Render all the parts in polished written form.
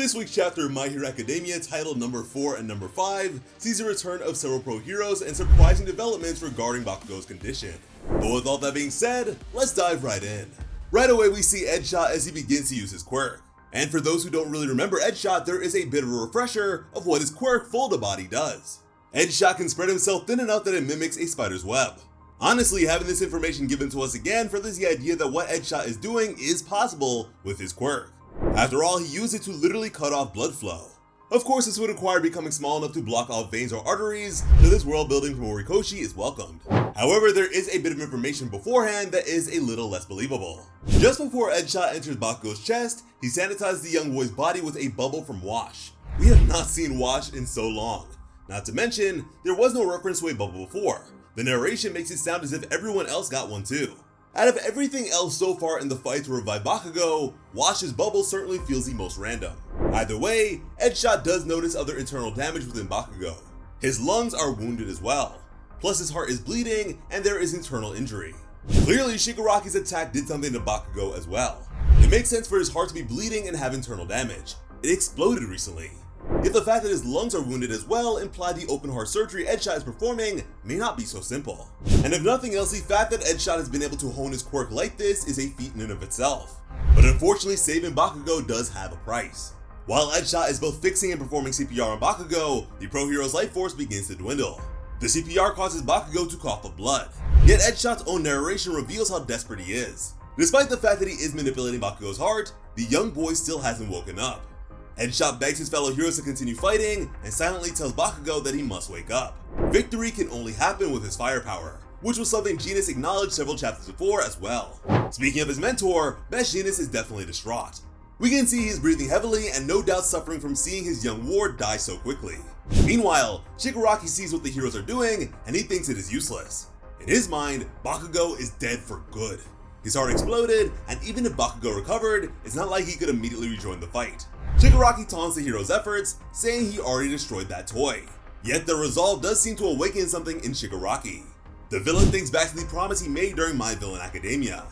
This week's chapter of My Hero Academia, titled number 4 and number 5, sees the return of several pro heroes and surprising developments regarding Bakugo's condition. But with all that being said, let's dive right in. Right away we see Edgeshot as he begins to use his quirk. And for those who don't really remember Edgeshot, there is a bit of a refresher of what his quirk Fold a Body does. Edgeshot can spread himself thin enough that it mimics a spider's web. Honestly, having this information given to us again furthers the idea that what Edgeshot is doing is possible with his quirk. After all, he used it to literally cut off blood flow. Of course, this would require becoming small enough to block off veins or arteries, so this world building from Horikoshi is welcomed. However, there is a bit of information beforehand that is a little less believable. Just before Edgeshot enters Bakugo's chest, he sanitizes the young boy's body with a bubble from Wash. We have not seen Wash in so long. Not to mention, there was no reference to a bubble before. The narration makes it sound as if everyone else got one too. Out of everything else so far in the fight to revive Bakugo, Wash's bubble certainly feels the most random. Either way, Edgeshot does notice other internal damage within Bakugo. His lungs are wounded as well, plus his heart is bleeding and there is internal injury. Clearly, Shigaraki's attack did something to Bakugo as well. It makes sense for his heart to be bleeding and have internal damage. It exploded recently. Yet the fact that his lungs are wounded as well imply the open heart surgery Edgeshot is performing may not be so simple. And if nothing else, the fact that Edgeshot has been able to hone his quirk like this is a feat in and of itself. But unfortunately, saving Bakugo does have a price. While Edgeshot is both fixing and performing CPR on Bakugo, the pro hero's life force begins to dwindle. The CPR causes Bakugo to cough up blood. Yet Edgeshot's own narration reveals how desperate he is. Despite the fact that he is manipulating Bakugo's heart, the young boy still hasn't woken up. Edgeshot begs his fellow heroes to continue fighting and silently tells Bakugo that he must wake up. Victory can only happen with his firepower, which was something Genis acknowledged several chapters before as well. Speaking of his mentor, Best Genis is definitely distraught. We can see he's breathing heavily and no doubt suffering from seeing his young ward die so quickly. Meanwhile, Shigaraki sees what the heroes are doing and he thinks it is useless. In his mind, Bakugo is dead for good. His heart exploded, and even if Bakugo recovered, it's not like he could immediately rejoin the fight. Shigaraki taunts the hero's efforts, saying he already destroyed that toy. Yet the resolve does seem to awaken something in Shigaraki. The villain thinks back to the promise he made during My Villain Academia.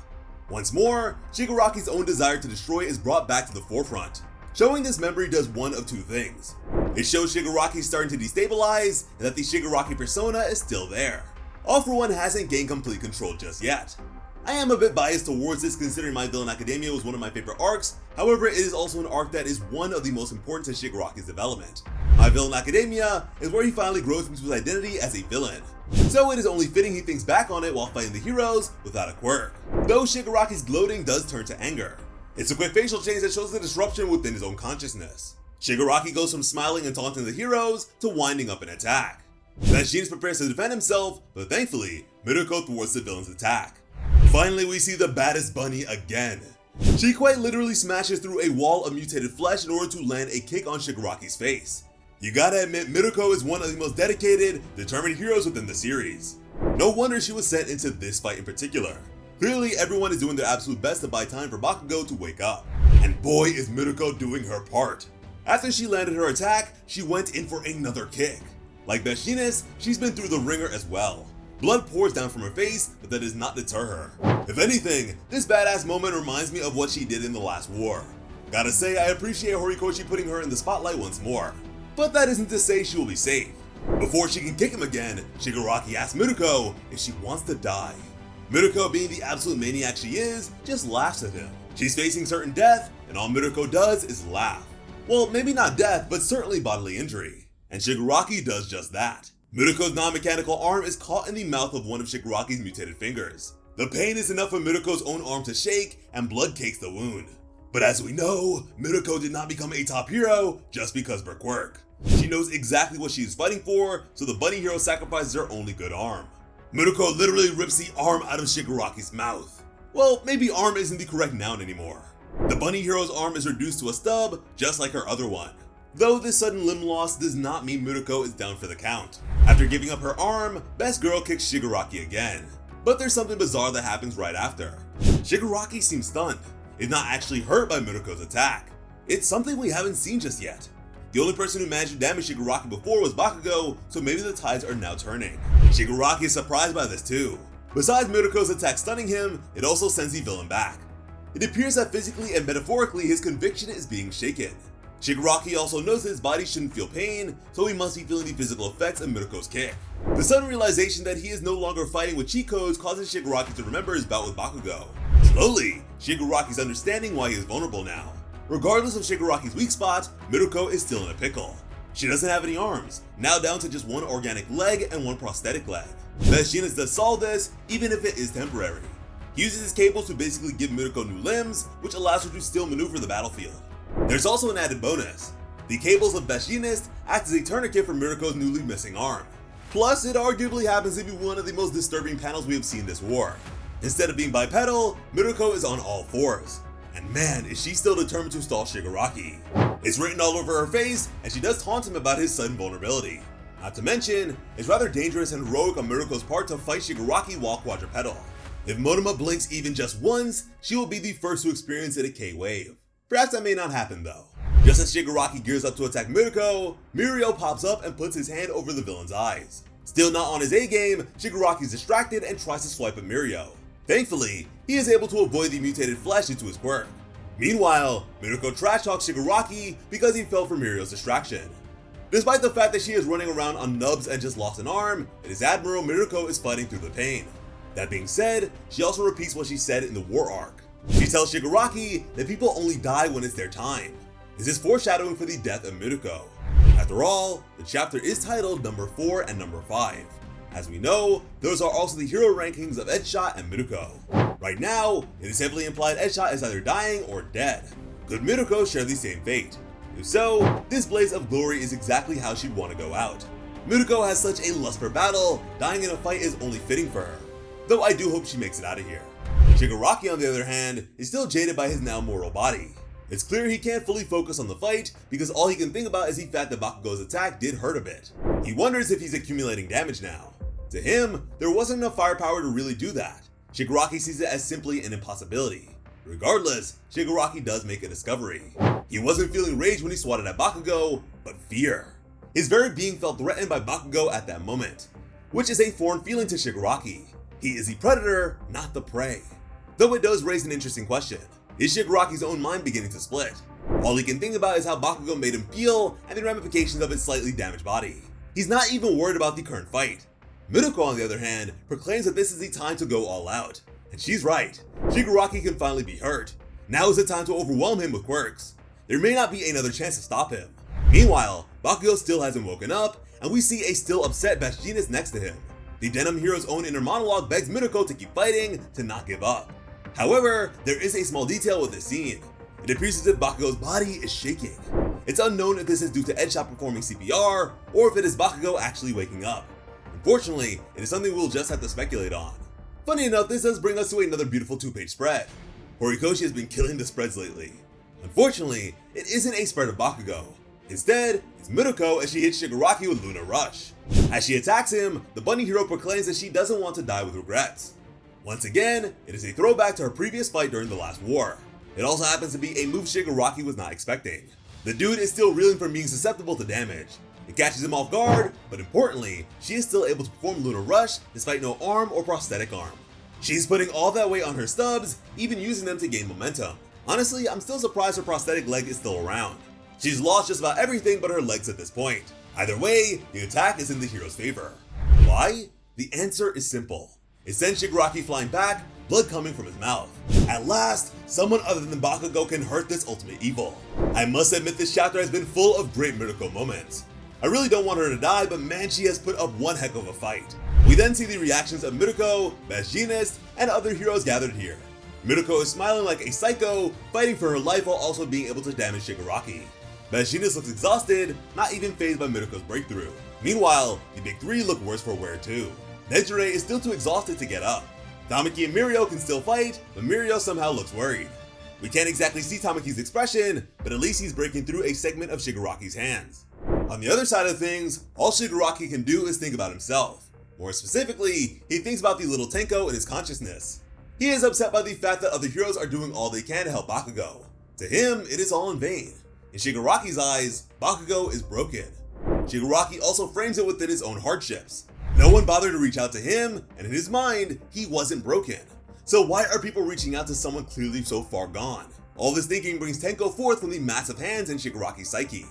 Once more, Shigaraki's own desire to destroy is brought back to the forefront. Showing this memory does one of two things. It shows Shigaraki starting to destabilize, and that the Shigaraki persona is still there. All for One hasn't gained complete control just yet. I am a bit biased towards this considering My Villain Academia was one of my favorite arcs, however it is also an arc that is one of the most important to Shigaraki's development. My Villain Academia is where he finally grows into his identity as a villain, so it is only fitting he thinks back on it while fighting the heroes without a quirk. Though Shigaraki's gloating does turn to anger. It's a quick facial change that shows the disruption within his own consciousness. Shigaraki goes from smiling and taunting the heroes to winding up an attack. Best Genis prepares to defend himself, but thankfully, Miruko thwarts the villain's attack. Finally, we see the baddest bunny again. She quite literally smashes through a wall of mutated flesh in order to land a kick on Shigaraki's face. You gotta admit, Miruko is one of the most dedicated, determined heroes within the series. No wonder she was sent into this fight in particular. Clearly, everyone is doing their absolute best to buy time for Bakugo to wake up. And boy is Miruko doing her part. After she landed her attack, she went in for another kick. Like Best Genis, she's been through the ringer as well. Blood pours down from her face, but that does not deter her. If anything, this badass moment reminds me of what she did in the last war. Gotta say, I appreciate Horikoshi putting her in the spotlight once more. But that isn't to say she will be safe. Before she can kick him again, Shigaraki asks Miruko if she wants to die. Miruko, being the absolute maniac she is, just laughs at him. She's facing certain death, and all Miruko does is laugh. Well, maybe not death, but certainly bodily injury. And Shigaraki does just that. Miruko's non-mechanical arm is caught in the mouth of one of Shigaraki's mutated fingers. The pain is enough for Miruko's own arm to shake, and blood cakes the wound. But as we know, Miruko did not become a top hero just because of her quirk. She knows exactly what she is fighting for, so the bunny hero sacrifices her only good arm. Miruko literally rips the arm out of Shigaraki's mouth. Well, maybe arm isn't the correct noun anymore. The bunny hero's arm is reduced to a stub, just like her other one. Though this sudden limb loss does not mean Miruko is down for the count. After giving up her arm, Best Girl kicks Shigaraki again. But there's something bizarre that happens right after. Shigaraki seems stunned. He's not actually hurt by Miruko's attack. It's something we haven't seen just yet. The only person who managed to damage Shigaraki before was Bakugo, so maybe the tides are now turning. Shigaraki is surprised by this too. Besides Miruko's attack stunning him, it also sends the villain back. It appears that physically and metaphorically his conviction is being shaken. Shigaraki also knows that his body shouldn't feel pain, so he must be feeling the physical effects of Miruko's kick. The sudden realization that he is no longer fighting with cheat codes causes Shigaraki to remember his bout with Bakugo. Slowly, Shigaraki's understanding why he is vulnerable now. Regardless of Shigaraki's weak spot, Miruko is still in a pickle. She doesn't have any arms, now down to just one organic leg and one prosthetic leg. Vegetanis does solve this, even if it is temporary. He uses his cables to basically give Miruko new limbs, which allows her to still maneuver the battlefield. There's also an added bonus. The cables of Vegetanis act as a tourniquet for Miruko's newly missing arm. Plus, it arguably happens to be one of the most disturbing panels we have seen this war. Instead of being bipedal, Miruko is on all fours. And man, is she still determined to stall Shigaraki. It's written all over her face, and she does taunt him about his sudden vulnerability. Not to mention, it's rather dangerous and heroic on Miruko's part to fight Shigaraki while quadrupedal. If Monoma blinks even just once, she will be the first to experience it a K-wave. Perhaps that may not happen though. Just as Shigaraki gears up to attack Miruko, Mirio pops up and puts his hand over the villain's eyes. Still not on his A-game, Shigaraki is distracted and tries to swipe at Mirio. Thankfully, he is able to avoid the mutated flesh due to his quirk. Meanwhile, Miruko trash talks Shigaraki because he fell for Mirio's distraction. Despite the fact that she is running around on nubs and just lost an arm, it is Admiral Miruko is fighting through the pain. That being said, she also repeats what she said in the war arc. She tells Shigaraki that people only die when it's their time. This is foreshadowing for the death of Miruko. After all, the chapter is titled number 4 and number 5. As we know, those are also the hero rankings of Edgeshot and Miruko. Right now, it is heavily implied Edgeshot is either dying or dead. Could Miruko share the same fate? If so, this blaze of glory is exactly how she'd want to go out. Miruko has such a lust for battle, dying in a fight is only fitting for her. Though I do hope she makes it out of here. Shigaraki, on the other hand, is still jaded by his now mortal body. It's clear he can't fully focus on the fight because all he can think about is the fact that Bakugo's attack did hurt a bit. He wonders if he's accumulating damage now. To him, there wasn't enough firepower to really do that. Shigaraki sees it as simply an impossibility. Regardless, Shigaraki does make a discovery. He wasn't feeling rage when he swatted at Bakugo, but fear. His very being felt threatened by Bakugo at that moment, which is a foreign feeling to Shigaraki. He is the predator, not the prey. Though it does raise an interesting question. Is Shigaraki's own mind beginning to split? All he can think about is how Bakugo made him feel and the ramifications of his slightly damaged body. He's not even worried about the current fight. Miruko, on the other hand, proclaims that this is the time to go all out. And she's right. Shigaraki can finally be hurt. Now is the time to overwhelm him with quirks. There may not be another chance to stop him. Meanwhile, Bakugo still hasn't woken up, and we see a still upset Vegetanis next to him. The Denim Hero's own inner monologue begs Miruko to keep fighting, to not give up. However, there is a small detail with this scene. It appears as if Bakugo's body is shaking. It's unknown if this is due to Edgeshot performing CPR, or if it is Bakugo actually waking up. Unfortunately, it is something we'll just have to speculate on. Funny enough, this does bring us to another beautiful 2-page spread. Horikoshi has been killing the spreads lately. Unfortunately, it isn't a spread of Bakugo. Instead, it's Miruko as she hits Shigaraki with Luna Rush. As she attacks him, the bunny hero proclaims that she doesn't want to die with regrets. Once again, it is a throwback to her previous fight during the last war. It also happens to be a move Shigaraki was not expecting. The dude is still reeling from being susceptible to damage. It catches him off guard, but importantly, she is still able to perform Luna Rush despite no arm or prosthetic arm. She's putting all that weight on her stubs, even using them to gain momentum. Honestly, I'm still surprised her prosthetic leg is still around. She's lost just about everything but her legs at this point. Either way, the attack is in the hero's favor. Why? The answer is simple. It sends Shigaraki flying back, blood coming from his mouth. At last, someone other than Bakugo can hurt this ultimate evil. I must admit this chapter has been full of great Miruko moments. I really don't want her to die, but man, she has put up one heck of a fight. We then see the reactions of Miruko, Vegetanis, and other heroes gathered here. Miruko is smiling like a psycho, fighting for her life while also being able to damage Shigaraki. Vegetanis looks exhausted, not even fazed by Miruko's breakthrough. Meanwhile, the big three look worse for wear too. Nejire is still too exhausted to get up. Tamaki and Mirio can still fight, but Mirio somehow looks worried. We can't exactly see Tamaki's expression, but at least he's breaking through a segment of Shigaraki's hands. On the other side of things, all Shigaraki can do is think about himself. More specifically, he thinks about the little Tenko in his consciousness. He is upset by the fact that other heroes are doing all they can to help Bakugo. To him, it is all in vain. In Shigaraki's eyes, Bakugo is broken. Shigaraki also frames it within his own hardships. No one bothered to reach out to him, and in his mind, he wasn't broken. So why are people reaching out to someone clearly so far gone? All this thinking brings Tenko forth from the massive hands in Shigaraki's psyche.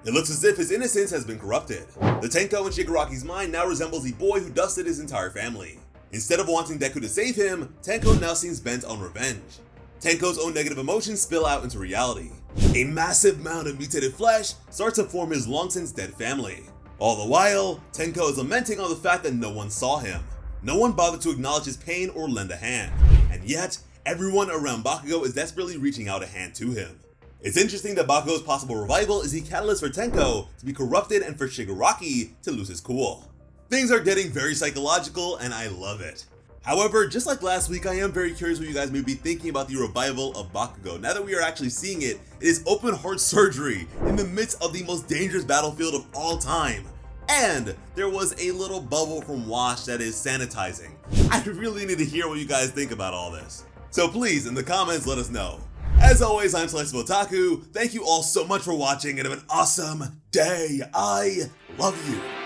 It looks as if his innocence has been corrupted. The Tenko in Shigaraki's mind now resembles the boy who dusted his entire family. Instead of wanting Deku to save him, Tenko now seems bent on revenge. Tenko's own negative emotions spill out into reality. A massive mound of mutated flesh starts to form his long since dead family. All the while, Tenko is lamenting on the fact that no one saw him. No one bothered to acknowledge his pain or lend a hand. And yet, everyone around Bakugo is desperately reaching out a hand to him. It's interesting that Bakugo's possible revival is the catalyst for Tenko to be corrupted and for Shigaraki to lose his cool. Things are getting very psychological and I love it. However, just like last week, I am very curious what you guys may be thinking about the revival of Bakugo. Now that we are actually seeing it, it is open heart surgery in the midst of the most dangerous battlefield of all time. And there was a little bubble from Wash that is sanitizing. I really need to hear what you guys think about all this. So please, in the comments, let us know. As always, I'm Slice of Otaku. Thank you all so much for watching and have an awesome day. I love you.